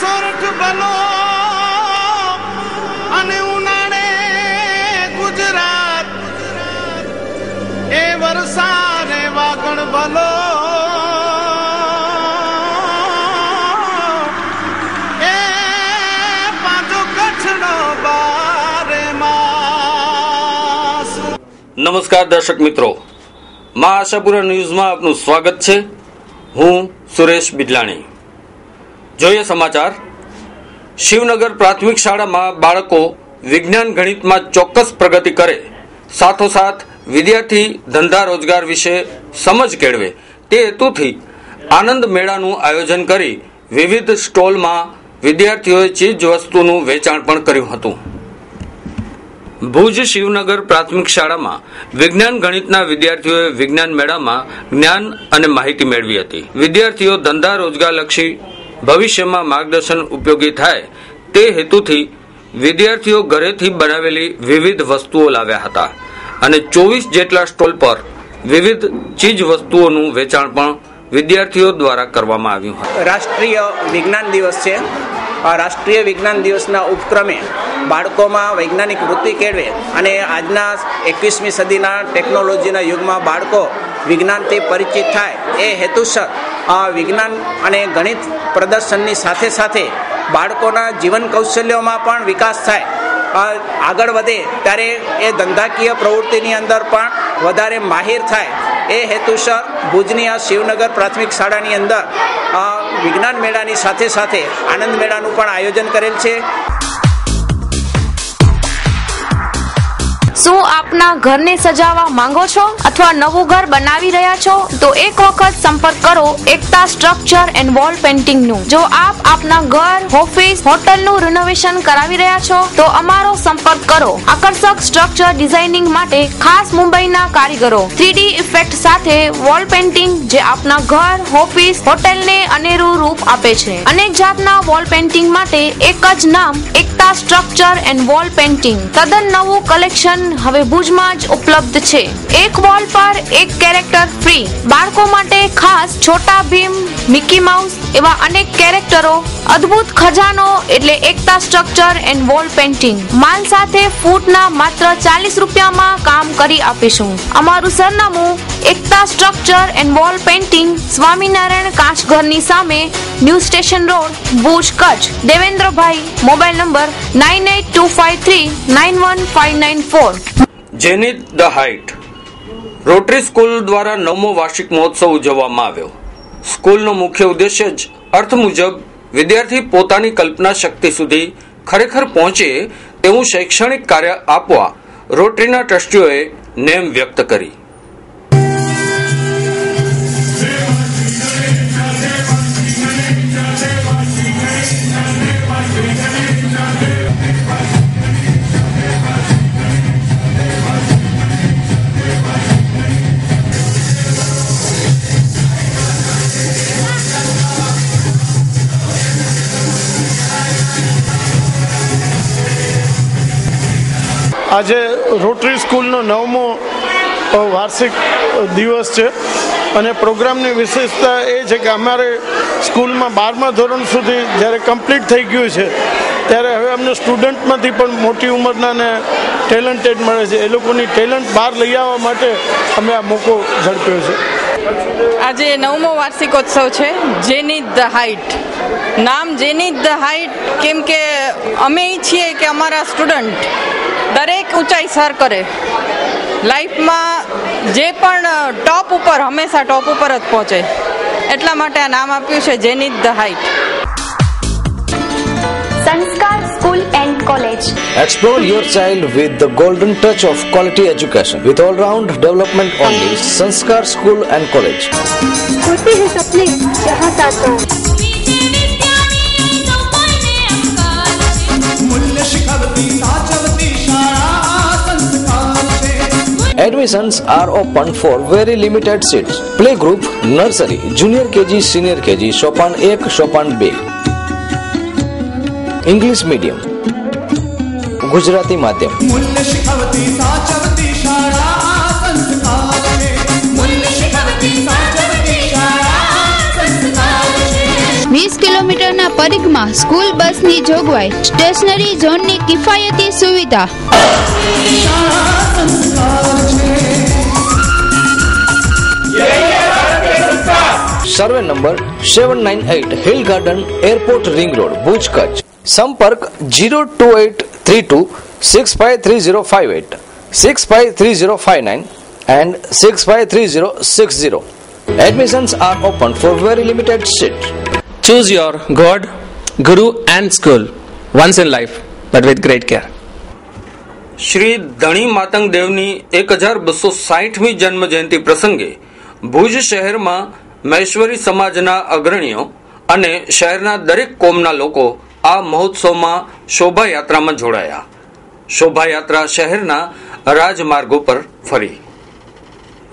સોરઠ બલો અને ઉનાળે ગુજરાત એ વરસાદે વાગણ બલો એ પાછો કચ્છનો બારે માસ। નમસ્કાર દર્શક મિત્રો, મા આશાપુરા ન્યૂઝમાં આપનું સ્વાગત છે। હું સુરેશ બિદલાણી। જોઈએ સમાચાર। શિવનગર પ્રાથમિક શાળામાં બાળકો વિજ્ઞાન ગણિતમાં ચોક્કસ પ્રગતિ કરે, સાથોસાથ વિદ્યાર્થી ધંધા રોજગાર વિશે સમજ કેળવે તે હેતુથી આનંદ મેળાનું આયોજન કરી વિવિધ સ્ટોલમાં વિદ્યાર્થીઓએ ચીજ વસ્તુનું વેચાણ પણ કર્યું હતું। ભુજ શિવનગર પ્રાથમિક શાળામાં વિજ્ઞાન ગણિતના વિદ્યાર્થીઓએ વિજ્ઞાન મેળામાં જ્ઞાન અને માહિતી મેળવી હતી। વિદ્યાર્થીઓ ધંધા રોજગારલક્ષી ભવિષ્યમાં માર્ગદર્શન ઉપયોગી થાય તે હેતુથી વિદ્યાર્થીઓ ઘરેથી બનાવેલી વિવિધ વસ્તુઓ લાવ્યા હતા અને 24 જેટલા સ્ટોલ પર વિવિધ ચીજ વસ્તુઓનું વેચાણ પણ વિદ્યાર્થીઓ દ્વારા કરવામાં આવ્યું હતું। રાષ્ટ્રીય વિજ્ઞાન દિવસ છે। આ રાષ્ટ્રીય વિજ્ઞાન દિવસના ઉપક્રમે બાળકોમાં વૈજ્ઞાનિક વૃત્તિ કેળવે અને આજના 21મી સદીના ટેકનોલોજીના યુગમાં બાળકો વિજ્ઞાનથી પરિચિત થાય એ હેતુસર વિજ્ઞાન અને ગણિત પ્રદર્શનની સાથે સાથે બાળકોના જીવન કૌશલ્યોમાં પણ વિકાસ થાય, આગળ વધે ત્યારે એ ધંધાકીય પ્રવૃત્તિની અંદર પણ વધારે માહિર થાય એ હેતુસર ભુજની આ શિવનગર પ્રાથમિક શાળાની અંદર વિજ્ઞાન મેળાની સાથે સાથે આનંદ મેળાનું પણ આયોજન કરેલ છે। શું આપના ઘરને સજાવવા માંગો છો અથવા નવું ઘર બનાવી રહ્યા છો તો એક વખત સંપર્ક કરો એકતા સ્ટ્રક્ચર એન્ડ વોલ પેઇન્ટિંગ નું। જો આપ આપના ઘર, ઓફિસ, હોટલ નું રિનોવેશન કરાવી રહ્યા છો તો અમારો સંપર્ક કરો। આકર્ષક સ્ટ્રક્ચર ડિઝાઇનિંગ માટે ખાસ મુંબઈના કારીગરો 3D ઇફેક્ટ સાથે વોલ પેઇન્ટિંગ જે આપના ઘર, ઓફિસ, હોટલને અનેરું રૂપ આપે છે। અનેક જાતના વોલ પેઇન્ટિંગ માટે એક જ નામ એકતા સ્ટ્રક્ચર એન્ડ વોલ પેઇન્ટિંગ। તદ્દન નવું કલેક્શન હવે ભુજમાં જ ઉપલબ્ધ છે। એક વોલ પર એક કેરેક્ટર ફ્રી। બાળકો માટે ખાસ છોટા ભીમ, મિકી માઉસ એવા અનેક કેરેક્ટરો, અદ્ભુત ખજાનો એટલે એકતા સ્ટ્રક્ચર એન્ડ વોલ પેઇન્ટિંગ। માલ સાથે ફૂટના માત્ર 40 રૂપિયામાં કામ કરી આપીશું। અમારું સરનામું Ekta structure and wall painting, Swaminarayan કાચઘરની સામે, new station road, Bhuj, Kutch. Devendrabhai, mobile number 9825391594। Zenith the height rotary school દ્વારા 9મો વાર્ષિક મહોત્સવ ઉજવવામાં આવ્યો। સ્કૂલનો મુખ્ય ઉદ્દેશ્ય જ અર્થ મુજબ વિદ્યાર્થી પોતાની કલ્પના શક્તિ સુધી ખરેખર પહોંચે તેવું શૈક્ષણિક કાર્ય આપવા રોટરીના ટ્રસ્ટીઓએ નેમ વ્યક્ત કરી। આજે રોટરી સ્કૂલનો 9મો વાર્ષિક દિવસ છે અને પ્રોગ્રામની વિશેષતા એ છે કે અમારે સ્કૂલમાં 12મા ધોરણ સુધી જ્યારે કમ્પ્લીટ થઈ ગયું છે ત્યારે હવે અમને સ્ટુડન્ટમાંથી પણ મોટી ઉંમરના ને ટેલેન્ટેડ મળે છે। એ લોકોની ટેલેન્ટ બહાર લઈ આવવા માટે અમે આ મોકો ઝડપ્યો છે। આજે 9મો વાર્ષિકોત્સવ છે જેનિથ ધ હાઇટ। નામ જેનિથ ધ હાઇટ કેમ કે અમે ઈચ્છીએ કે અમારા સ્ટુડન્ટ દરેક ઊંચાઈ સર કરે, લાઈફમાં જે પણ ટોપ ઉપર હંમેશા ટોપ ઉપર જ પહોંચે, એટલા માટે આ નામ આપ્યું છે zenith the height. Sanskar School and College. Explore your child with the golden touch of quality education with all-round development only Sanskar School and College. होते हैं सपने जहाँ साकार। Admissions are open for very limited seats. Playgroup, nursery, junior KG, senior KG, Sopan 1, Sopan 2. English medium, Gujarati माध्यम। 20 કિલોમીટરના પરિઘમાં school બસની જોગવાઈ, stationary ઝોનની કિફાયતી સુવિધા. Survey number 798 hill garden, airport ring road, Bhuj, Kutch. સંપર્ક 02832 653058, 653059 and 653060. Admissions are open for very limited seats. Choose your God, Guru and school once in life, but with great care. Shri ધણી માતંગ દેવની 1260મી જન્મ જયંતિ પ્રસંગે ભુજ શહેરમાં મહેશ્વરી સમાજના અગ્રણીઓ અને શહેરના દરેક કોમના લોકો આ મહોત્સવમાં શોભાયાત્રામાં જોડાયા. શોભાયાત્રા શહેરના રાજમાર્ગો પર ફરી.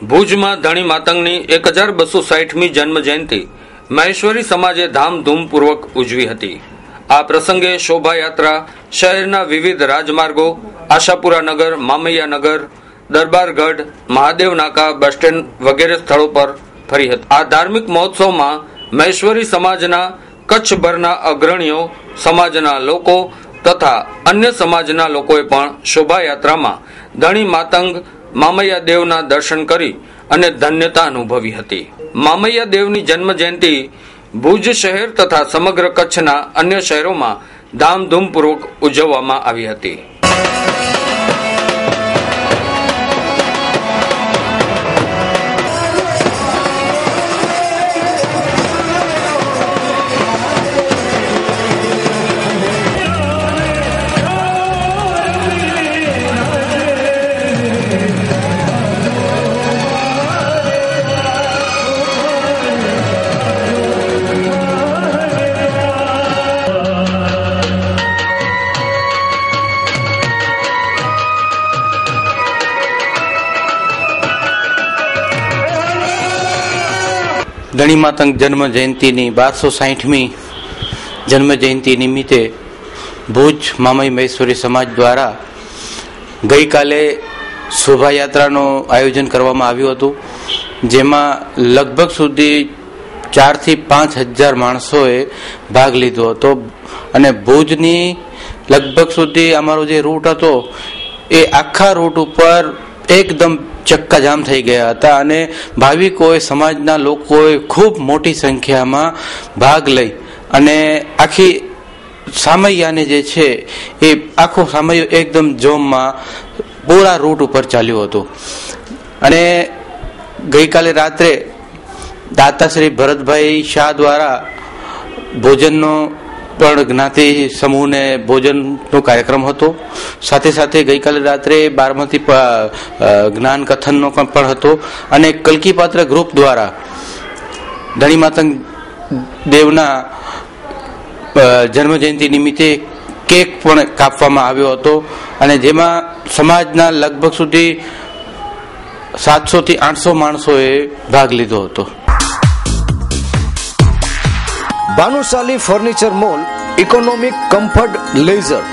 ભુજમાં ધણી માતંગની 1260મી જન્મ જયંતિ મહેશ્વરી સમાજે ધામધૂમપૂર્વક ઉજવી હતી. આ પ્રસંગે શોભાયાત્રા શહેરના વિવિધ રાજમાર્ગો, આશાપુરા નગર, મામૈયા નગર, દરબારગઢ, મહાદેવ નાકા, બસ સ્ટેન્ડ વગેરે સ્થળો પર ફરી હતી. આ ધાર્મિક મહોત્સવમાં મહેશ્વરી સમાજના કચ્છભરના અગ્રણીઓ, સમાજના લોકો તથા અન્ય સમાજના લોકોએ પણ શોભાયાત્રામાં ધણી માતંગ મામૈયા દેવના દર્શન કરી અને ધન્યતા અનુભવી હતી. મામૈયા દેવની જન્મ જયંતિ ભુજ શહેર તથા સમગ્ર કચ્છના અન્ય શહેરોમાં ધામધૂમપૂર્વક ઉજવવામાં આવી હતી. ધણી માતંગ જન્મ જયંતિની 1260મી જન્મ જયંતિ નિમિત્તે ભુજ મામઈ મહેશ્વરી સમાજ દ્વારા ગઈકાલે શોભાયાત્રાનું આયોજન કરવામાં આવ્યું હતું, જેમાં લગભગ સુધી 4,000 થી 5,000 માણસોએ ભાગ લીધો હતો. અને ભુજની લગભગ સુધી અમારો જે રૂટ હતો એ આખા રૂટ ઉપર એકદમ ચક્કાજામ થઈ ગયા હતા અને ભાવિકોએ, સમાજના લોકોએ ખૂબ મોટી સંખ્યામાં ભાગ લઈ અને આખી સામૈયાને જે છે એ આખો સામૈયો એકદમ જોમમાં પૂરા રૂટ ઉપર ચાલ્યું હતું. અને ગઈકાલે રાત્રે દાતા શ્રી ભરતભાઈ શાહ દ્વારા ભોજનનો પણ જ્ઞાતિ સમૂહને ભોજનનો કાર્યક્રમ હતો. સાથે સાથે ગઈકાલે રાત્રે બારમતી જ્ઞાન કથનનો પણ હતો અને કલ્કીપાત્ર ગ્રુપ દ્વારા ધણી માતંગ દેવના જન્મ જયંતિ નિમિત્તે કેક પણ કાપવામાં આવ્યો હતો અને જેમાં સમાજના લગભગ સુધી 700 થી 800 માણસોએ ભાગ લીધો હતો. Bhanushali furniture mall, economic, comfort, leisure.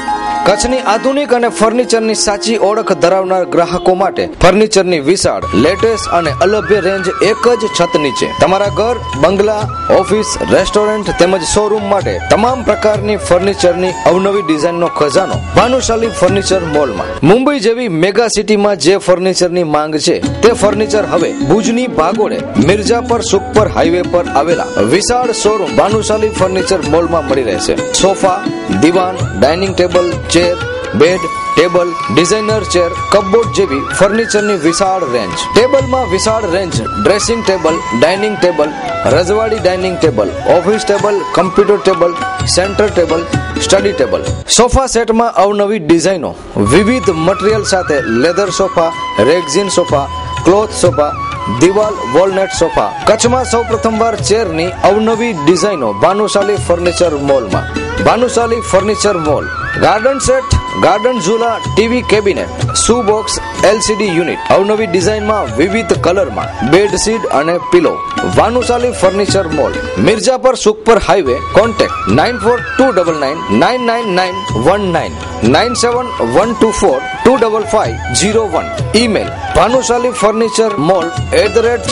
કચ્છની આધુનિક અને ફર્નિચરની સાચી ઓળખ ધરાવનાર ગ્રાહકો માટે ફર્નિચરની વિશાળ, લેટેસ્ટ અને અલભ્ય રેન્જ એક જ છત નીચે. તમારા ઘર, બંગલા, ઓફિસ, રેસ્ટોરન્ટ તેમજ શોરૂમ માટે તમામ પ્રકારની ફર્નિચરની અવનવી ડિઝાઇનનો ખજાનો ભાનુશાલી ફર્નિચર મોલમાં. મુંબઈ જેવી મેગા સિટીમાં જે ફર્નિચરની માંગ છે તે ફર્નિચર હવે ભુજની ભાગોળે મિર્જાપર સુખપર હાઈવે પર આવેલા વિશાળ શોરૂમ ભાનુશાલી ફર્નિચર મોલમાં મળી રહેશે. સોફા, દીવાન, dining table, chair, bed, table, designer chair, cupboard જેવી ફર્નિચરની વિશાળ રેન્જ. ટેબલમાં વિશાળ range, dressing table, dining table, રજવાડી dining table, office table, computer table, centre table, study table. Sofa સેટમાં અવનવી ડિઝાઇનો, વિવિધ મટીરીયલ સાથે leather sofa, rexine sofa, cloth sofa, દિવાલ વોલનટ સોફા. કચ્છમાં સૌ પ્રથમવાર ચેરની અવનવી ડિઝાઇનો ભાનુશાલી ફર્નિચર મોલમાં. Bhanushali furniture mall. Garden set, garden ઝૂલા, TV cabinet, shoe box, LCD unit, અવનવી ડિઝાઇનમાં વિવિધ કલરમાં, બેડશીટ અને pillow. Bhanushali furniture mall, Mirjapar Sukhpar highway. Contact 9429999919, 9712425501. Email Bhanushali furniture mall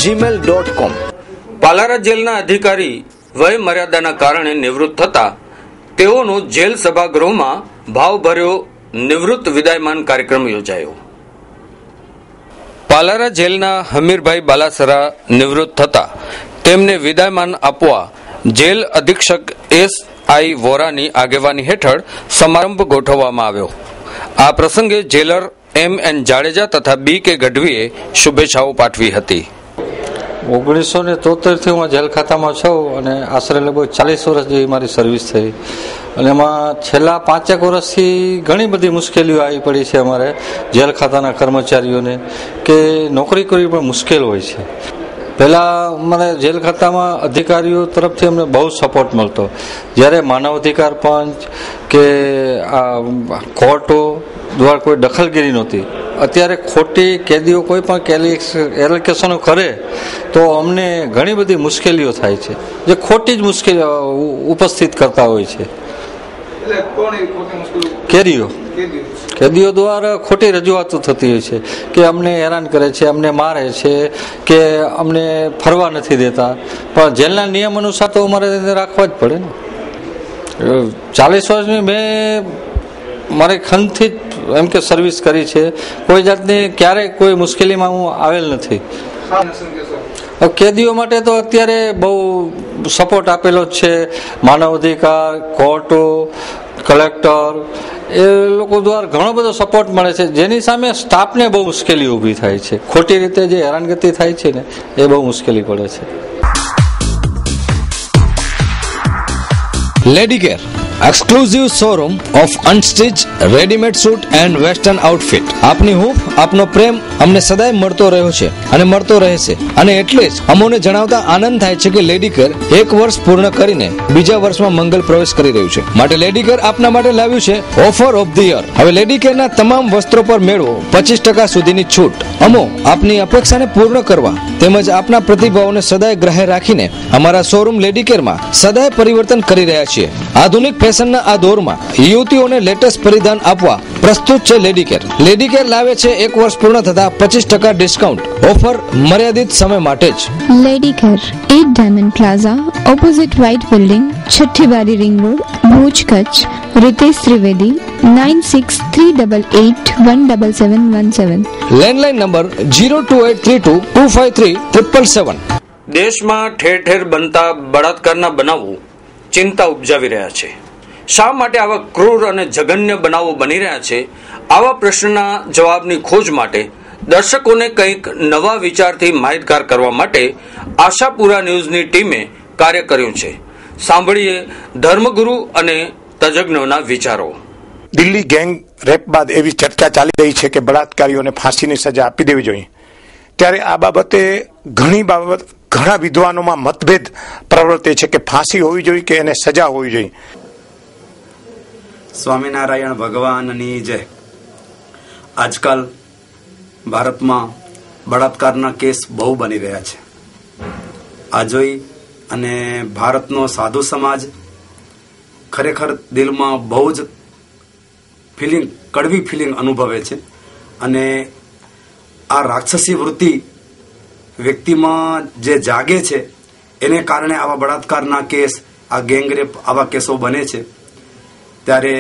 @gmail.com. પાલારા જેલના અધિકારી વય મર્યાદાના કારણે નિવૃત્ત થતા તેઓનો જેલ સભાગૃહમાં ભાવભર્યો નિવૃત્ત વિદાયમાન કાર્યક્રમ યોજાયો. પાલારા જેલના હમીરભાઈ બાલાસરા નિવૃત્ત થતા તેમને વિદાયમાન આપવા જેલ અધિક્ષક SI વોરાની આગેવાની હેઠળ સમારંભ ગોઠવવામાં આવ્યો. આ પ્રસંગે જેલર MN જાડેજા તથા BK ગઢવીએ શુભેચ્છાઓ પાઠવી હતી. 1973થી હું જેલ ખાતામાં છું અને આશરે લગભગ 40 વર્ષ જેવી મારી સર્વિસ થઈ અને એમાં છેલ્લા 5 વર્ષથી ઘણી બધી મુશ્કેલીઓ આવી પડી છે અમારે જેલ ખાતાના કર્મચારીઓને કે નોકરી કરવી પણ મુશ્કેલ હોય છે. પહેલાં મને જેલ ખાતામાં અધિકારીઓ તરફથી અમને બહુ સપોર્ટ મળતો. જ્યારે માનવ અધિકાર પંચ કે આ કોર્ટો દ્વારા કોઈ દખલગીરી નહોતી. અત્યારે ખોટી કેદીઓ કોઈ પણ એલિગેશનો કરે તો અમને ઘણી બધી મુશ્કેલીઓ થાય છે, જે ખોટી જ મુશ્કેલીઓ ઉપસ્થિત કરતા હોય છે. કેદીઓ દ્વારા ખોટી રજૂઆતો થતી હોય છે કે અમને હેરાન કરે છે, અમને મારે છે કે અમને ફરવા નથી દેતા. પણ જેલના નિયમ અનુસાર તો અમારે રાખવા જ પડે ને. 40 વર્ષની મેં મારી ખંતથી એમ કે સર્વિસ કરી છે. કોઈ જાતની ક્યારેય કોઈ મુશ્કેલીમાં હું આવેલ નથી. કેદીઓ માટે તો અત્યારે બહુ સપોર્ટ આપેલો જ છે. માનવ અધિકાર, કોર્ટો, કલેક્ટર એ લોકો દ્વારા ઘણો બધો સપોર્ટ મળે છે, જેની સામે સ્ટાફને બહુ મુશ્કેલી ઊભી થાય છે. ખોટી રીતે જે હેરાનગતિ થાય છે ને એ બહુ મુશ્કેલી પડે છે. Ladycare exclusive showroom of unstitch readymade suit and western outfit. આપની હૂંફ, આપનો પ્રેમ અમને સદાય મળતો રહ્યો છે અને મળતો રહેશે. અને એટલે જ અમોને જણાવતા આનંદ થાય છે કે લેડીકેર 1 વર્ષ પૂર્ણ કરીને બીજા વર્ષમાં મંગલ પ્રવેશ કરી રહ્યું છે. માટે લેડીકેર આપના માટે લાવ્યું છે ઓફર ઓફ ધ યર. હવે લેડીકેરના તમામ વસ્ત્રો પર મેળવો 25% સુધીની છૂટ. અમો આપની અપેક્ષાને પૂર્ણ કરવા તેમજ આપના પ્રતિભાવોને સદાય ગ્રાહ્ય રાખીને અમારા શોરૂમ લેડીકેરમાં સદાય પરિવર્તન કરી રહ્યા છીએ. આધુનિક ફેશનના આ દોરમાં યુવતીઓને લેટેસ્ટ પરિધાન આપવા પ્રસ્તુત છે લેડીકેર. લેડીકેર લાવે છે 1 વર્ષ પૂર્ણ થતા 25% ડિસ્કાઉન્ટ. ઓફર મર્યાદિત સમય માટે જ. Ladycare 8 diamond plaza, opposite white building, Chhathibari ring road, Bhuj, Kutch. Ritesh Trivedi 9638817717. Landline number 02832253777. દેશમાં ઠેર ઠેર બનતા બળાત્કારના બનાવો ચિંતા ઉપજાવી રહ્યા છે. શા માટે આવા ક્રૂર અને જઘન્ય બનાવો બની રહ્યા છે? આવા પ્રશ્નના જવાબની ખોજ માટે દર્શકોને કંઈક નવા વિચારથી માહિતગાર કરવા માટે આશાપુરા ન્યૂઝની ટીમે કાર્ય કર્યું છે. સાંભળીએ ધર્મગુરુ અને તજજ્ઞોના વિચારો. દિલ્હી ગેંગ રેપ બાદ એવી ચર્ચા ચાલી રહી છે કે બળાત્કારીઓને ફાંસીની સજા આપી દેવી જોઈએ. ત્યારે આ બાબતે ઘણા વિદ્વાનોમાં મતભેદ પ્રવર્તે છે કે ફાંસી હોવી જોઈએ કે એને સજા હોવી જોઈએ. સ્વામિનારાયણ ભગવાનની જય. આજકાલ ભારતમાં બળાત્કારના કેસ બહુ બની રહ્યા છે. આ જોઈ અને ભારતનો સાધુ સમાજ ખરેખર દિલમાં બહુ જ કડવી ફિલિંગ અનુભવે છે. અને આ રાક્ષસી વૃત્તિ વ્યક્તિમાં જે જાગે છે એને કારણે આવા બળાત્કારના કેસ, આ ગેંગરેપ આવા કેસો બને છે. ત્યારે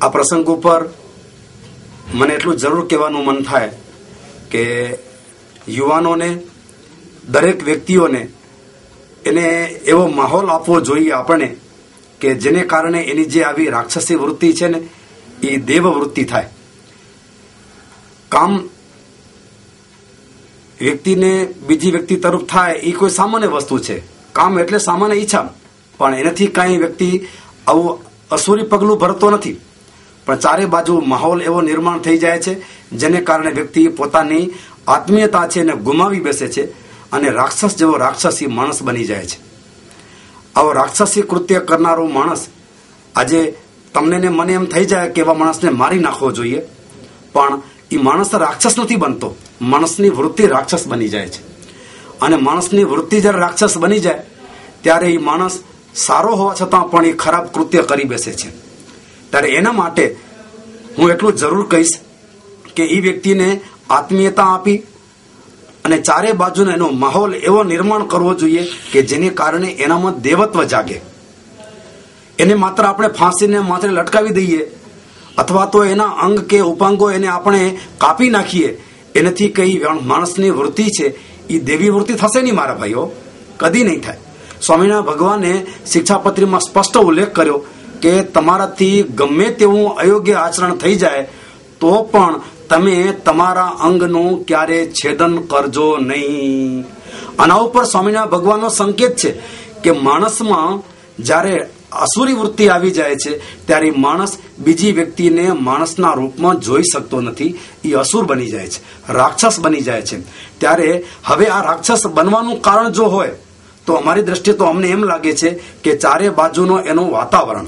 આ પ્રસંગ ઉપર મને એટલું જરૂર કહેવાનું મન થાય કે યુવાનોને, દરેક વ્યક્તિઓને એને એવો માહોલ આપવો જોઈએ આપણે કે જેને કારણે એની જે આવી રાક્ષસી વૃત્તિ છે ને એ દેવ વૃત્તિ થાય. કામ વ્યક્તિને બીજી વ્યક્તિ તરફ થાય એ કોઈ સામાન્ય વસ્તુ છે. કામ એટલે સામાન્ય ઈચ્છા, પણ એનાથી કાંઈ વ્યક્તિ આવું અસુરી પગલું ભરતો નથી. પણ ચારે બાજુ માહોલ એવો નિર્માણ થઈ જાય છે જેને કારણે વ્યક્તિ પોતાની આત્મીયતા છે એને ગુમાવી બેસે છે અને રાક્ષસ જેવો રાક્ષસી માણસ બની જાય છે. આવો રાક્ષસી કૃત્ય કરનારો માણસ આજે તમને ને મને એમ થઈ જાય કે એવા માણસને મારી નાખવો જોઈએ, પણ એ માણસ રાક્ષસ નથી બનતો. માણસની વૃત્તિ રાક્ષસ બની જાય છે. અને માણસની વૃત્તિ જ્યારે રાક્ષસ બની જાય ત્યારે એ માણસ સારો હોવા છતાં પણ એ ખરાબ કૃત્ય કરી બેસે છે. ત્યારે એના માટે હું એટલું જરૂર કહીશ કે એ વ્યક્તિને આત્મીયતા આપી અને ચારે બાજુનો એનો માહોલ એવો નિર્માણ કરવો જોઈએ કે જેને કારણે એનામાં દેવત્વ જાગે. એને માત્ર આપણે ફાંસીને માત્ર લટકાવી દઈએ અથવા તો એના અંગ કે ઉપાંગો એને આપણે કાપી નાખીએ, એનાથી કઈ માણસની વૃત્તિ છે એ દેવી વૃત્તિ થશે નહીં મારા ભાઈઓ, કદી નહીં થાય. સ્વામિનારાયણ ભગવાને શિક્ષાપત્રીમાં સ્પષ્ટ ઉલ્લેખ કર્યો કે તમારાથી ગમે તેવું અયોગ્ય આચરણ થઈ જાય તો પણ તમે તમારા અંગનું ક્યારે છેદન કરજો નહીં. આના ઉપર સ્વામિનારાયણ ભગવાનનો સંકેત છે કે માણસમાં જ્યારે અસુરી વૃત્તિ આવી જાય છે ત્યારે માણસ બીજી વ્યક્તિને માણસના રૂપમાં જોઈ શકતો નથી, એ અસુર બની જાય છે, રાક્ષસ બની જાય છે. ત્યારે હવે આ રાક્ષસ બનવાનું કારણ જો હોય તો અમારી દ્રષ્ટિએ તો અમને એમ લાગે છે કે ચારે બાજુનો એનું વાતાવરણ,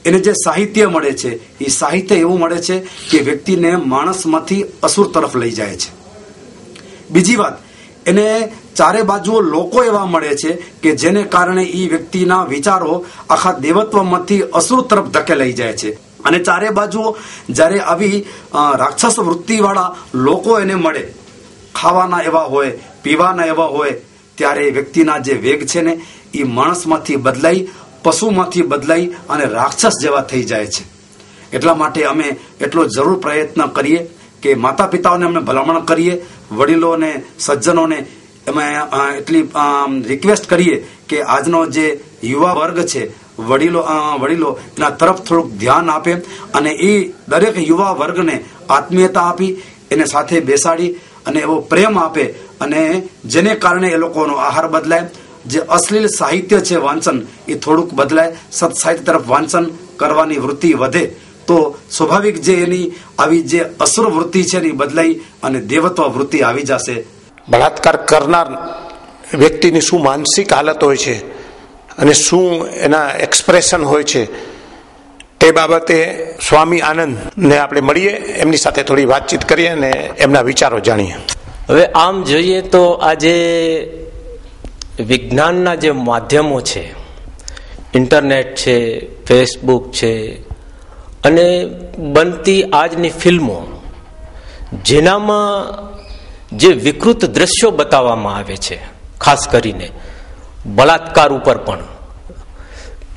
એને જે સાહિત્ય મળે છે એ સાહિત્ય એવું મળે છે કે વ્યક્તિને માણસમાંથી અસુર તરફ લઈ જાય છે. બીજી વાત, એને ચારે બાજુ લોકો એવા મળે છે કે જેને કારણે એ વ્યક્તિના વિચારો આખા દેવત્વમાંથી અસુર તરફ ધકેલાઈ જાય છે. અને ચારે બાજુ જ્યારે આવી રાક્ષસ વૃત્તિવાળા લોકો એને મળે, ખાવાના એવા હોય, પીવાના એવા હોય, ત્યારે વ્યક્તિના જે વેગ છે ને એ માણસમાંથી બદલાઈ, પશુમાંથી બદલાઈ અને રાક્ષસ જેવા થઈ જાય છે. એટલા માટે અમે એટલો જરૂર પ્રયત્ન કરીએ કે માતા પિતાઓને અમે ભલામણ કરીએ, વડીલોને, સજ્જનોને અમે એટલી રિક્વેસ્ટ કરીએ કે આજનો જે યુવા વર્ગ છે, વડીલો એના તરફ થોડુંક ધ્યાન આપે અને એ દરેક યુવા વર્ગને આત્મીયતા આપી, એને સાથે બેસાડી અને એવો પ્રેમ આપે અને જેને કારણે એ લોકોનો આહાર બદલાય, જે અશ્લીલ સાહિત્ય છે વાંચન એ થોડુંક બદલાય, સત સાહિત્ય તરફ વાંચન કરવાની વૃત્તિ વધે તો સ્વાભાવિક જે એની આવી જે અસુર વૃત્તિ છે એ બદલાઈ અને દેવત્વ વૃત્તિ આવી જશે. બળાત્કાર કરનાર વ્યક્તિની શું માનસિક હાલત હોય છે અને શું એના એક્સપ્રેશન હોય છે તે બાબતે સ્વામી આનંદને આપણે મળીએ, એમની સાથે થોડી વાતચીત કરીએ અને એમના વિચારો જાણીએ. હવે આમ જોઈએ તો આજે વિજ્ઞાનના જે માધ્યમો છે, ઇન્ટરનેટ છે, ફેસબુક છે અને બનતી આજની ફિલ્મો, જેનામાં જે વિકૃત દ્રશ્યો બતાવવામાં આવે છે, ખાસ કરીને બળાત્કાર ઉપર પણ,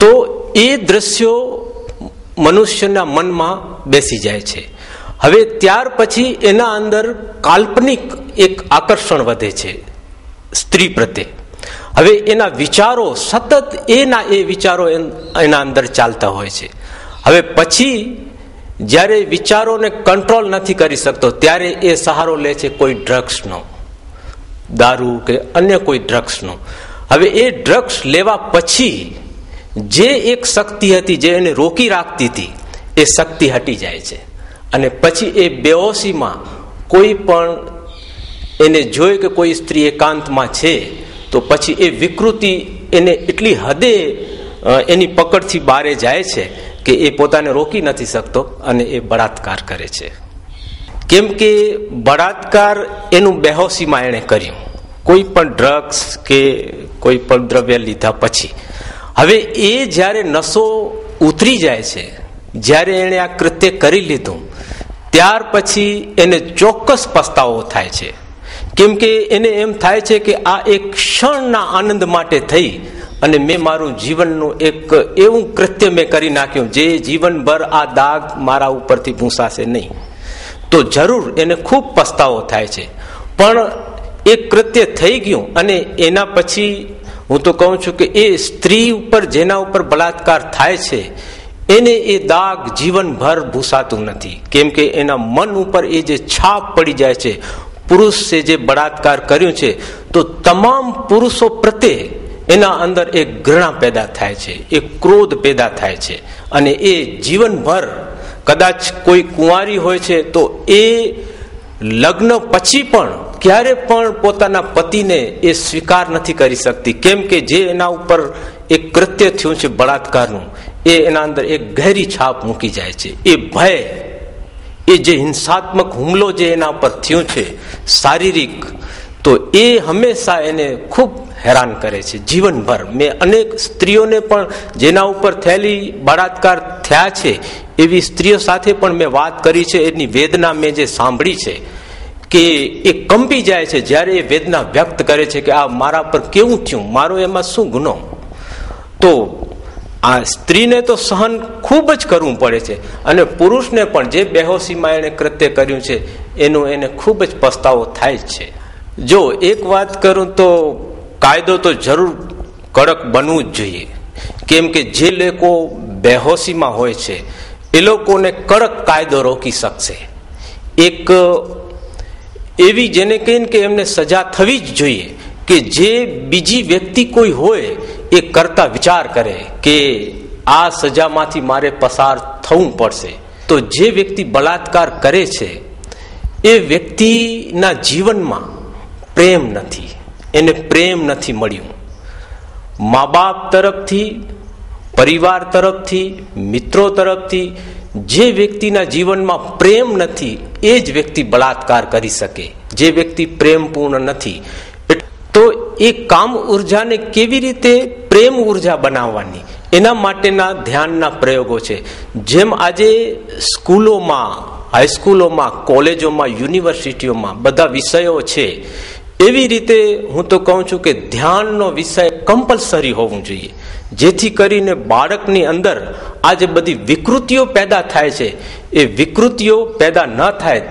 તો એ દ્રશ્યો મનુષ્યના મનમાં બેસી જાય છે. હવે ત્યાર પછી એના અંદર કાલ્પનિક એક આકર્ષણ વધે છે સ્ત્રી પ્રત્યે. હવે એના વિચારો સતત એ વિચારો એના અંદર ચાલતા હોય છે. હવે પછી જ્યારે વિચારોને કંટ્રોલ નથી કરી શકતો ત્યારે એ સહારો લે છે કોઈ ડ્રગ્સનો, દારૂ કે અન્ય કોઈ ડ્રગ્સનો. હવે એ ડ્રગ્સ લેવા પછી જે એક શક્તિ હતી જે એને રોકી રાખતી હતી એ શક્તિ હટી જાય છે અને પછી એ બેહોશીમાં કોઈ પણ એને જોઈ કે કોઈ સ્ત્રી એકાંતમાં છે તો પછી એ વિકૃતિ એને એટલી હદે એની પકડથી બહારે જાય છે કે એ પોતાને રોકી નથી શકતો અને એ બળાત્કાર કરે છે. કેમ કે બળાત્કાર એનું બેહોશીમાં એણે કર્યું, કોઈ પણ ડ્રગ્સ કે કોઈ પણ દ્રવ્ય લીધા પછી. હવે એ જ્યારે નશો ઉતરી જાય છે, જ્યારે એણે આ કૃત્ય કરી લીધું ત્યાર પછી એને ચોક્કસ પસ્તાવો થાય છે. કેમ કે એને એમ થાય છે કે આ એક ક્ષણના આનંદ માટે થઈ અને મેં મારું જીવનનું એક એવું કૃત્ય મેં કરી નાખ્યું જે જીવનભર આ દાગ મારા ઉપરથી ભૂંસાશે નહીં. તો જરૂર એને ખૂબ પસ્તાવો થાય છે, પણ એ કૃત્ય થઈ ગયું અને એના પછી હું તો કહું છું કે એ સ્ત્રી ઉપર જેના ઉપર બળાત્કાર થાય છે એને એ દાગ જીવનભર ભૂસાતું નથી. કેમ કે એના મન ઉપર એ જે છાપ પડી જાય છે, પુરુષે જે બળાત્કાર કર્યું છે તો તમામ પુરુષો પ્રત્યે એના અંદર એક ઘૃણા પેદા થાય છે, એક ક્રોધ પેદા થાય છે અને એ જીવનભર, કદાચ કોઈ કુંવારી હોય છે તો એ લગ્ન પછી પણ ક્યારે પણ પોતાના પતિને એ સ્વીકાર નથી કરી શકતી. કેમ કે જે એના ઉપર એક કૃત્ય થયું છે બળાત્કારનું એ એના અંદર એક ગહેરી છાપ મૂકી જાય છે. એ ભય, એ જે હિંસાત્મક હુમલો જે એના ઉપર થયું છે શારીરિક, તો એ હંમેશા એને ખૂબ હેરાન કરે છે જીવનભર. મેં અનેક સ્ત્રીઓને પણ જેના ઉપર થયેલી બળાત્કાર થયા છે એવી સ્ત્રીઓ સાથે પણ મેં વાત કરી છે, એની વેદના મેં જે સાંભળી છે કે એ કંપી જાય છે જ્યારે એ વેદના વ્યક્ત કરે છે કે આ મારા પર કેવું થયું, મારો એમાં શું ગુનો. તો આ સ્ત્રીને તો સહન ખૂબ જ કરવું પડે છે અને પુરુષને પણ જે બેહોશીમાં એને કૃત્ય કર્યું છે એનો એને ખૂબ જ પસ્તાવો થાય છે. જો એક વાત કરું તો કાયદો તો જરૂર કડક બનવું જ જોઈએ, કેમ કે જે લોકો બેહોશીમાં હોય છે એ લોકોને કડક કાયદો રોકી શકશે. એક એવી જેને કહીને કે એમને સજા થવી જ જોઈએ કે જે બીજી વ્યક્તિ કોઈ હોય એ કરતા વિચાર કરે કે આ સજામાંથી મારે પસાર થવું પડશે. તો જે વ્યક્તિ બલાત્કાર કરે છે એ વ્યક્તિના જીવનમાં પ્રેમ નથી, એને પ્રેમ નથી મળ્યું. મા બાપ તરફથી, પરિવાર તરફથી, મિત્રો તરફથી જે વ્યક્તિના જીવનમાં પ્રેમ નથી એ જ વ્યક્તિ બલાત્કાર કરી શકે. જે વ્યક્તિ પ્રેમપૂર્ણ નથી, તો એ કામ ઉર્જાને કેવી રીતે પ્રેમ ઉર્જા બનાવવાની એના માટેના ધ્યાનના પ્રયોગો છે. જેમ આજે સ્કૂલોમાં, હાઈસ્કૂલોમાં, કોલેજોમાં, યુનિવર્સિટીઓમાં બધા વિષયો છે, એવી રીતે હું તો કહું છું કે ધ્યાનનો વિષય કમ્પલસરી હોવું જોઈએ, જેથી કરીને બાળકની અંદર આ જે બધી વિકૃતિઓ પેદા થાય છે એ વિકૃતિઓ પેદા ન થાય.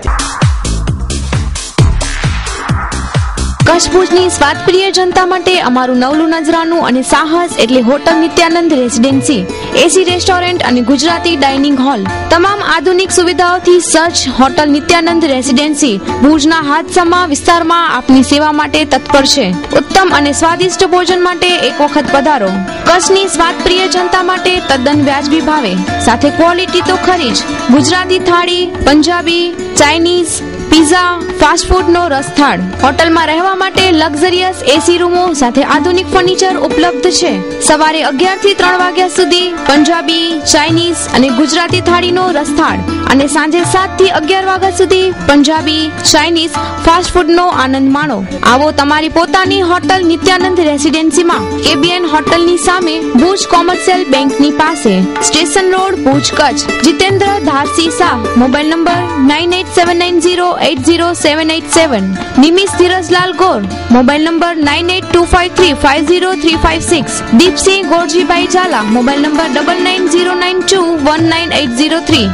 કચ્છ ભુજની સ્વાદપ્રિય જનતા માટે અમારું નવલું નજરાનું અને સાહસ એટલે હોટલ નિત્યાનંદ રેસિડેન્સી, એસી રેસ્ટોરન્ટ અને ગુજરાતી ડાઇનિંગ હોલ, તમામ આધુનિક સુવિધાઓથી સજ્જ હોટલ નિત્યાનંદ રેસિડેન્સી ભુજના હાથસમા વિસ્તારમાં આપની સેવા માટે તત્પર છે. ઉત્તમ અને સ્વાદિષ્ટ ભોજન માટે એક વખત પધારો. કચ્છની સ્વાદપ્રિય જનતા માટે તદ્દન વ્યાજબી ભાવે, સાથે ક્વોલિટી તો ખરી જ. ગુજરાતી થાળી, પંજાબી, ચાઇનીઝ, પિઝા, ફાસ્ટફૂડનો રસથાળ. હોટલમાં રહેવા માટે લક્ઝરિયસ એસી રૂમો સાથે આધુનિક ફર્નિચર ઉપલબ્ધ છે. સવારે 11 થી 3 વાગ્યા સુધી પંજાબી, ચાઇનીઝ અને ગુજરાતી થાળીનો રસથાળ અને સાંજે 7 થી 11 વાગ્યા સુધી પંજાબી, ચાઇનીઝ, ફાસ્ટફૂડનો આનંદ માણો. આવો તમારી પોતાની હોટલ નિત્યાનંદ રેસિડેન્સીમાં, કેબીએન હોટલની સામે, ભુજ કોમર્શિયલ બેંકની પાસે, station road, Bhuj, Kutch. Jitendra Dharsi Shah, mobile number 9879080787. Nimish Dhirajlal Gor, mobile number 9825350356. Deepsinh Gorjibhai Jhala, mobile number 9909219803.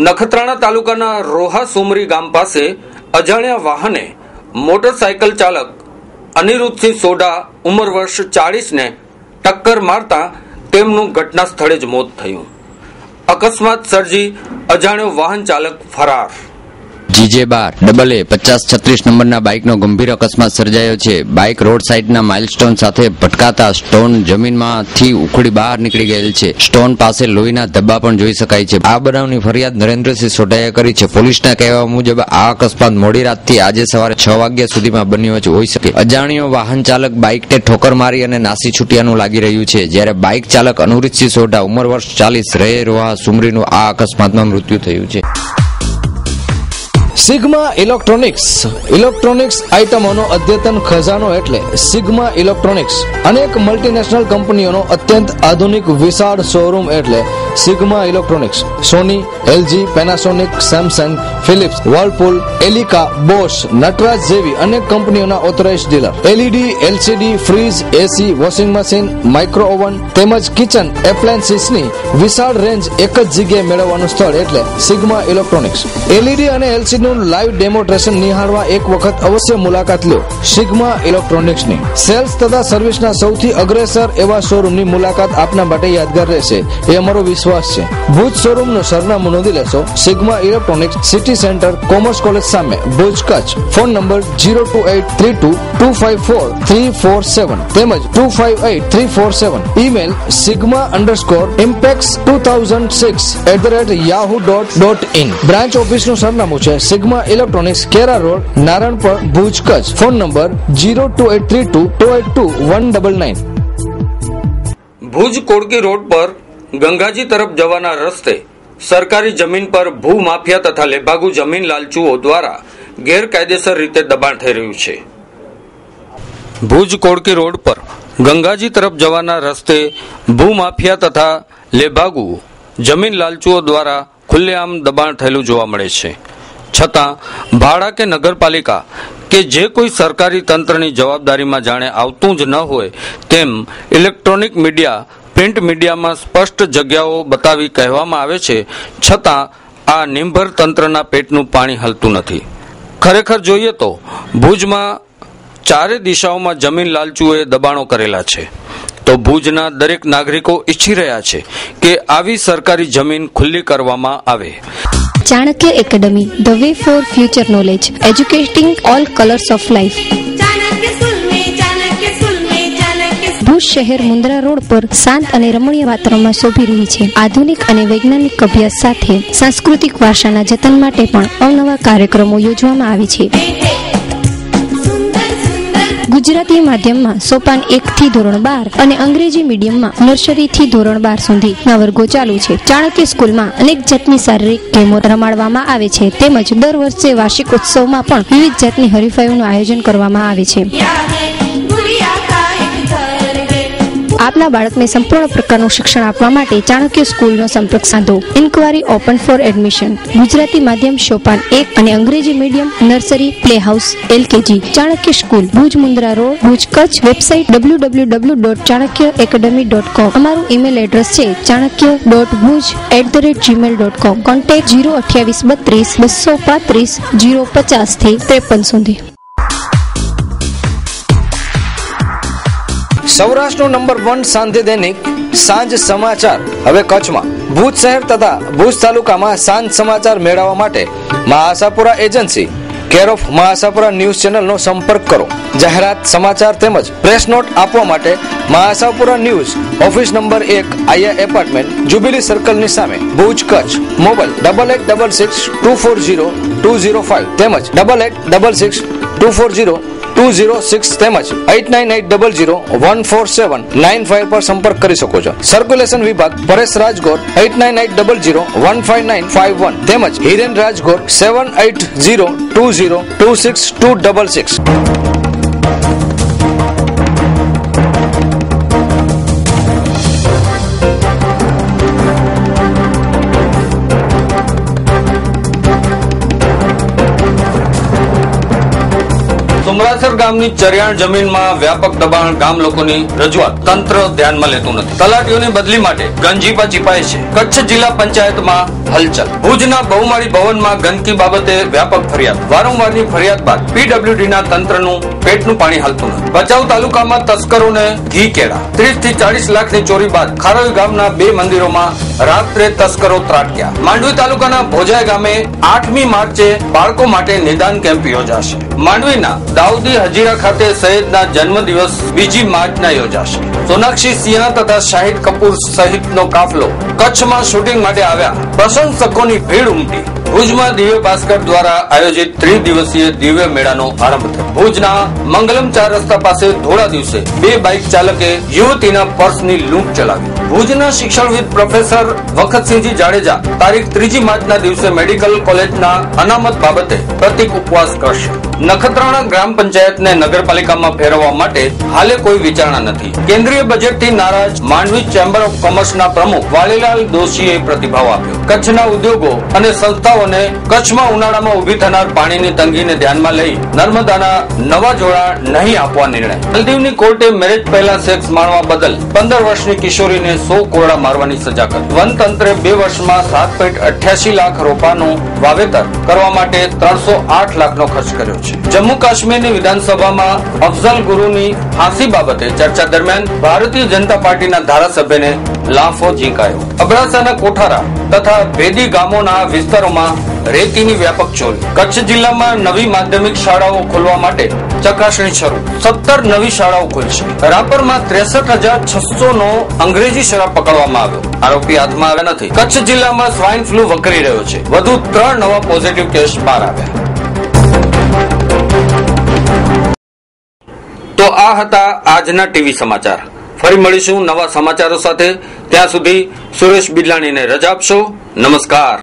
Nakhatrana તાલુકાના રોહા સુમરી ગામ પાસે અજાણ્યા વાહને મોટરસાયકલ ચાલક અનિરુદ્ધસિંહ સોઢા ઉંમર વર્ષ 40 ને ટક્કર મારતા તેમનું ઘટના સ્થળે જ મોત થયું. અકસ્માત સર્જી અજાણ્યો વાહન ચાલક ફરાર. GJ-AA5036 નંબરના બાઇકનો ગંભીર અકસ્માત સર્જાયો છે. બાઇક રોડ સાઇડના માઇલસ્ટોન સાથે ભટકાતા સ્ટોન જમીનમાંથી ઉખડી બહાર નીકળી ગયેલ છે. સ્ટોન પાસે લોહીના ધબ્બા પણ જોઈ શકાય છે. આ બનાવની ફરિયાદ નરેન્દ્રસિંહ સોઢાએ કરી છે. પોલીસના કહેવા મુજબ આ અકસ્માત મોડી રાતથી આજે સવારે 6 વાગ્યા સુધીમાં બન્યો હોઈ શકે. અજાણ્યો વાહન ચાલક બાઇકને ઠોકર મારી અને નાસી છૂટ્યાનું લાગી રહ્યું છે, જ્યારે બાઇક ચાલક અનિરુદ્ધસિંહ સોઢા ઉંમર વર્ષ 40 રહે રોહા સુમરીનું આ અકસ્માતમાં મૃત્યુ થયું છે. સિગ્મા ઇલેક્ટ્રોનિક્સ આઇટમોનો અદ્યતન ખજાનો એટલે સિગ્મા ઇલેક્ટ્રોનિક્સ. અનેક મલ્ટીનેશનલ કંપનીઓનો અત્યંત આધુનિક વિશાળ શોરૂમ એટલે Sigma electronics. Sony, LG, Panasonic, Samsung, Philips, Whirlpool, Elica, Bosch, Nataraj જેવી અનેક કંપનીઓના authorised dealer. LED, LCD, fridge, AC, washing machine, micro oven તેમજ કિચન એપ્લાયન્સીસની વિશાળ રેન્જ એક જ જગ્યાએ મેળવવાનું સ્થળ એટલે સિગ્મા ઇલેક્ટ્રોનિક્સ. એલઈડી અને એલસીડી લાઈવ ડેમોન્સ્ટ્રેશન નિહાળવા એક વખત અવશ્ય મુલાકાત લો સિગ્મા ઇલેક્ટ્રોનિક્સની. સેલ્સ તથા સર્વિસના સૌથી અગ્રેસર એવા શોરૂમની મુલાકાત આપના માટે યાદગાર રહેશે એ અમારો વિશ્વાસ છે. ભુજ શોરૂમનું સરનામું નોંધી લેશો. Sigma electronics, city centre, commerce college સામે, ભુજ, કચ્છ. ફોન નંબર 02832254347 તેમજ 258347. Email sigma_impex2006@yahoo.in. બ્રાન્ચ ઓફિસનું સરનામું છે Sigma electronics, Kera road, Naranpar, Bhuj, Kutch. Phone number 02832282199. Bhuj Kodki road પર ગંગાજી તરફ જવાના રસ્તે સરકારી જમીન પર ભૂ માફિયા તથા લેભાગુ જમીન લાલચુઓ દ્વારા ગેરકાયદેસર રીતે દબાણ થઈ રહ્યું છે. ભુજ કોડકી રોડ પર ગંગાજી તરફ જવાના રસ્તે ભૂ માફિયા તથા લેભાગુ જમીન લાલચુઓ દ્વારા ખુલ્લેઆમ દબાણ થયેલું જોવા મળે છે. છતાં ભાડા કે નગરપાલિકા કે જે કોઈ સરકારી તંત્રની જવાબદારીમાં જાણે આવતું જ ન હોય તેમ ઇલેક્ટ્રોનિક મીડિયા, પ્રિન્ટ મીડિયામાં સ્પષ્ટ જગ્યાઓ બતાવી કહેવામાં આવે છે, છતાં આ નિંભર તંત્રના પેટનું પાણી હલતું નથી. ખરેખર જોઈએ તો ભુજમાં ચારે દિશાઓમાં જમીન લાલચુઓએ દબાણો કરેલા છે, તો ભુજના દરેક નાગરિકો ઈચ્છી રહ્યા છે કે આવી સરકારી જમીન ખુલ્લી કરવામાં આવે. Chanakya academy, the way four future knowledge, educating all colours of life. Bhuj શહેર મુન્દ્રા રોડ પર શાંત અને રમણીય વાતાવરણમાં શોભી રહી છે. આધુનિક અને વૈજ્ઞાનિક અભ્યાસ સાથે સાંસ્કૃતિક વારસાના જતન માટે પણ અવનવા કાર્યક્રમો યોજવામાં આવે છે. ગુજરાતી માધ્યમમાં સોપાન 1 થી ધોરણ 12 અને અંગ્રેજી મીડિયમમાં નર્સરી થી ધોરણ 12 સુધીના વર્ગો ચાલુ છે. ચાણક્ય સ્કૂલમાં અનેક જાતની શારીરિક ગેમો રમાડવામાં આવે છે, તેમજ દર વર્ષે વાર્ષિક ઉત્સવમાં પણ વિવિધ જાતની હરીફાઈઓનું આયોજન કરવામાં આવે છે. આપના બાળકને સંપૂર્ણ પ્રકારનું શિક્ષણ આપવા માટે ચાણક્ય સ્કૂલનો સંપર્ક સાધો. Inquiry open for admission. Gujarati માધ્યમ સોપાન 1 અને અંગ્રેજી medium nursery, play house, LKG. Chanakya school, Bhuj Mundra road, Bhuj, Kutch. Website www.chanakyaacademy.com. અમારું ઈમેલ એડ્રેસ છે chanakya.bhuj@gmail.com. કોન્ટેક્ટ 02832 235 050 થી 53 સુધી. સૌરાષ્ટ્રનો નંબર 1 સાંધ્ય દૈનિક સાંજ સમાચાર હવે કચ્છમાં. ભુજ શહેર તથા ભુજ તાલુકામાં સાંજ સમાચાર મેળવવા માટે મા આશાપુરા એજન્સી, કેર ઓફ મા આશાપુરા ન્યૂઝ ચેનલનો સંપર્ક કરો. જાહેરાત, સમાચાર તેમજ પ્રેસ નોટ આપવા માટે મા આશાપુરા ન્યૂઝ, ઓફિસ નંબર 1, આયા એપાર્ટમેન્ટ, જુબિલી સર્કલની સામે, ભુજ, કચ્છ. મોબાઈલ 8866240205 તેમજ 8866240206 તેમજ 8980014795 પર સંપર્ક કરી શકો છો. સર્ક્યુલેશન વિભાગ પરેશ રાજગોર 8980159551 તેમજ હિરેન રાજગોર 7802026266. સુમરાસર ગામની ચરિયાણ જમીનમાં વ્યાપક દબાણ, ગામ લોકોની રજૂઆત તંત્ર ધ્યાનમાં લેતું નથી. તલાટીઓની બદલી માટે ગંજીપા ચીપાય છે. કચ્છ જિલ્લા પંચાયતમાં હલચલ. ભુજના બહુમાળી ભવનમાં ગંદકી બાબતે વ્યાપક ફરિયાદ. વારંવારની ફરિયાદ બાદ પીડબ્લ્યુડીના તંત્રનું પેટનું પાણી હાલતું નથી. ભચાઉ તાલુકામાં તસ્કરોને ઘી કેળા. 30 થી 40 લાખની ચોરી બાદ ખારોઈ ગામના 2 મંદિરોમાં રાત્રે તસ્કરો ત્રાટક્યા. માંડવી તાલુકાના ભોજાય ગામે 8મી માર્ચે બાળકો માટે નિદાન કેમ્પ યોજાશે. માંડવીના દાઉદી હજીરા ખાતે સૈયદના જન્મદિવસ 2 માર્ચના યોજાશે. સોનાક્ષી સિંહા તથા શાહિદ કપૂર સહિતનો કાફલો કચ્છમાં શૂટિંગ માટે આવ્યા. પ્રશંસકોની ભીડ ઉમટી. ભુજમાં દિવ્ય ભાસ્કર દ્વારા આયોજિત 3 દિવસીય દિવ્ય મેળાનો આરંભ થયો. ભુજના મંગલમ 4 રસ્તા પાસે ધોળા દિવસે 2 બાઇક ચાલકે યુવતીના પર્સની લૂંટ ચલાવી. ભુજના શિક્ષણવિદ પ્રોફેસર વખતસિંહજી જાડેજા તારીખ 3 માર્ચના દિવસે મેડિકલ કોલેજના અનામત બાબતે પ્રતિક ઉપવાસ કરશે. નખત્રાણા ગ્રામ પંચાયતને નગરપાલિકામાં ફેરવવા માટે હાલે કોઈ વિચારણા નથી. કેન્દ્રીય બજેટથી નારાજ માંડવી ચેમ્બર ઓફ કોમર્સના પ્રમુખ વાલીલાલ દોશીએ પ્રતિભાવ આપ્યો. કચ્છના ઉદ્યોગો અને સંસ્થાઓને કચ્છમાં ઉનાળામાં ઉભી થનાર પાણીની તંગીને ધ્યાનમાં લઈ નર્મદાના નવા જોડા નહીં આપવા નિર્ણય. માલદીવની કોર્ટે મેરેજ પહેલા સેક્સ માણવા બદલ 15 વર્ષની કિશોરીને 100 કોરડા મારવાની સજા કરી. વનતંત્રે 2 વર્ષમાં 7.88 લાખ રોપાનું વાવેતર કરવા માટે 308 લાખનો ખર્ચ કર્યો છે. જમ્મુ કાશ્મીરની વિધાનસભામાં અફઝલ ગુરુની ફાંસી બાબતે ચર્ચા દરમિયાન ભારતીય જનતા પાર્ટીના ધારાસભ્યને લાફો ઝીંકાયો. અબડાસાના કોઠારા તથા ભેદી ગામોના વિસ્તારોમાં રેતીની વ્યાપક ચોરી. કચ્છ જિલ્લામાં નવી માધ્યમિક શાળાઓ ખોલવા માટે ચકાસણી શરૂ. 17 નવી શાળાઓ ખુલશે. રાપરમાં 63,600 નો અંગ્રેજી શરાબ પકડવામાં આવ્યો. આરોપી હાથમાં આવ્યા નથી. કચ્છ જિલ્લામાં સ્વાઇન ફ્લૂ વકરી રહ્યો છે. વધુ 3 નવા પોઝિટિવ કેસ બહાર આવ્યા. તો આ હતા આજના ટીવી સમાચાર. ફરી મળીશું નવા સમાચારો સાથે. ત્યાં સુધી સુરેશ બિદલાણીને રજા આપશો. નમસ્કાર.